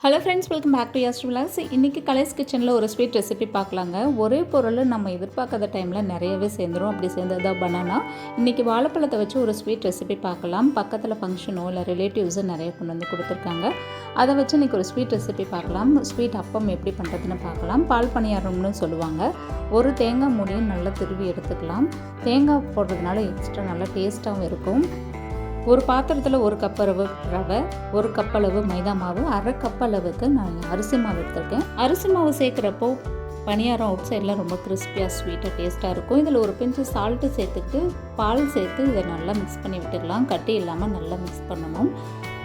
Hello friends, welcome back to யாஸ்ட் vlogs. இன்றைக்கி கலைஸ் கிச்சனில் ஒரு ஸ்வீட் ரெசிபி பார்க்கலாங்க. ஒரே பொருள் நம்ம எதிர்பார்க்காத டைமில் நிறையவே சேர்ந்துடும். அப்படி சேர்ந்தது தான் பனானா. இன்றைக்கி வாழைப்பழத்தை வச்சு ஒரு ஸ்வீட் ரெசிபி பார்க்கலாம். பக்கத்தில் ஃபங்க்ஷனோ இல்லை ரிலேட்டிவ்ஸோ நிறைய கொண்டு வந்து கொடுத்துருக்காங்க. அதை வச்சு இன்றைக்கி ஒரு ஸ்வீட் ரெசிபி பார்க்கலாம். ஸ்வீட் அப்பம் எப்படி பண்ணுறதுன்னு பார்க்கலாம். பால் பணியாரம்னு சொல்லுவாங்க. ஒரு தேங்காய் மூடியும் நல்லா திருவி எடுத்துக்கலாம். தேங்காய் போடுறதுனால எக்ஸ்ட்ரா நல்லா டேஸ்ட்டாகவும் இருக்கும். ஒரு பாத்திரத்தில் ஒரு கப் ரவை, ஒரு கப் அளவு மைதா மாவு, அரை கப் அளவுக்கு நான் அரிசி மாவு எடுத்துருக்கேன். அரிசி மாவு சேர்க்குறப்போ பணியாரம் அவுட் சைடில் ரொம்ப கிறிஸ்பியாக ஸ்வீட்டாக டேஸ்ட்டாக இருக்கும். இதில் ஒரு பிஞ்சு சால்ட்டு சேர்த்துட்டு பால் சேர்த்து இதை நல்லா மிக்ஸ் பண்ணி விட்டுக்கலாம். கட்டி இல்லாமல் நல்லா மிக்ஸ் பண்ணணும்.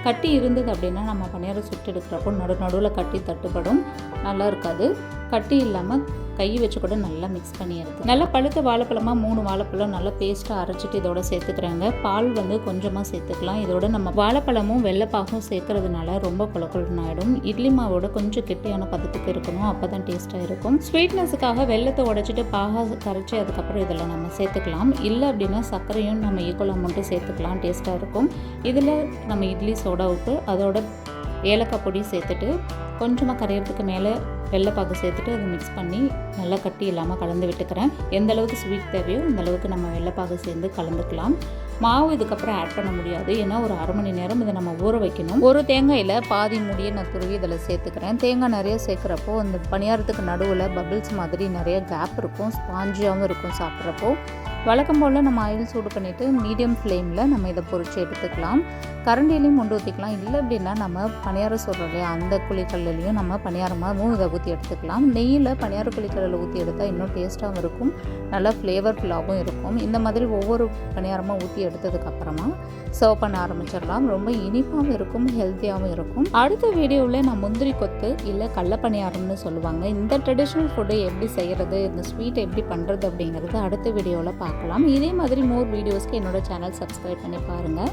கட்டி இருந்தது அப்படின்னா நம்ம பணியாரம் சுட்டு எடுக்கிறப்போ நடுவில் கட்டி தட்டுப்படும், நல்லா இருக்காது. கட்டி இல்லாமல் கை வச்சு கூட நல்லா மிக்ஸ் பண்ணி எடுத்து நல்லா பழுத்த வாழைப்பழமாக 3 வாழைப்பழம் நல்லா பேஸ்ட்டாக அரைச்சிட்டு இதோட சேர்த்துக்கிறாங்க. பால் கொஞ்சமாக சேர்த்துக்கலாம். இதோட நம்ம வாழைப்பழமும் வெள்ளைப்பாகும் சேர்க்கறதுனால ரொம்ப கொலன்னு ஆகிடும். இட்லி மாவோட கொஞ்சம் கெட்டியான பதத்துக்கு இருக்கணும், அப்போ தான் டேஸ்ட்டாக இருக்கும். ஸ்வீட்னஸுக்காக வெள்ளத்தை உடைச்சிட்டு பாகா கரைச்சி அதுக்கப்புறம் இதில் நம்ம சேர்த்துக்கலாம். இல்லை அப்படின்னா சர்க்கரையும் நம்ம ஈக்குவல் அமௌண்ட்டு சேர்த்துக்கலாம், டேஸ்ட்டாக இருக்கும். இதில் நம்ம இட்லி சோடா உப்பு, அதோட ஏலக்காய் பொடி சேர்த்துட்டு கொஞ்சமாக கரையிறதுக்கு மேலே வெள்ளைப்பாகு சேர்த்துட்டு அதை மிக்ஸ் பண்ணி நல்லா கட்டி இல்லாமல் கலந்து விட்டுக்கிறேன். எந்த அளவுக்கு ஸ்வீட் தேவையோ அந்த அளவுக்கு நம்ம வெள்ளைப்பாகு சேர்ந்து கலந்துக்கலாம். மாவு இதுக்கப்புறம் ஆட் பண்ண முடியாது, ஏன்னா ஒரு அரை மணி நேரம் இதை நம்ம ஊற வைக்கணும். ஒரு தேங்காயில் பாதி முடியை நான் துருவி இதில் சேர்த்துக்கிறேன். தேங்காய் நிறைய சேர்க்குறப்போ அந்த பணியாரத்துக்கு நடுவில் பபிள்ஸ் மாதிரி நிறைய கேப் இருக்கும், ஸ்பாஞ்சியாகவும் இருக்கும் சாப்பிட்றப்போ. வழக்கம் போல் நம்ம ஆயில் சூடு பண்ணிவிட்டு மீடியம் ஃப்ளேமில் நம்ம இதை பொரித்து எடுத்துக்கலாம். கரண்டிலையும் கொண்டு ஊற்றிக்கலாம். இல்லை அப்படின்னா நம்ம பணியாரம் சொல்கிறோம் இல்லையா, அந்த குழிக்கல்லையும் நம்ம பணியாரமாகவும் இதை ஊற்றி எடுத்துக்கலாம். நெய்யில் பணியார குழிக்கல்லில் ஊற்றி எடுத்தால் இன்னும் டேஸ்ட்டாகவும் இருக்கும், நல்லா ஃப்ளேவர்ஃபுல்லாகவும் இருக்கும். இந்த மாதிரி ஒவ்வொரு பணியாரமாக ஊற்றி எடுத்ததுக்கப்புறமா சர்வ் பண்ண ஆரம்பிச்சிடலாம். ரொம்ப இனிப்பாகவும் இருக்கும், ஹெல்த்தியாகவும் இருக்கும். அடுத்த வீடியோவில் நான் முந்திரி கொத்து இல்லை கடல பணியாரம்னு சொல்லுவாங்க, இந்த ட்ரெடிஷ்னல் ஃபுட்டு எப்படி செய்கிறது, இந்த ஸ்வீட் எப்படி பண்ணுறது அப்படிங்கிறது அடுத்த வீடியோவில் பார்க்கலாம். இதே மாதிரி மோர் வீடியோஸ்க்கு என்னோட சேனல் சப்ஸ்கிரைப் பண்ணி பாருங்கள்.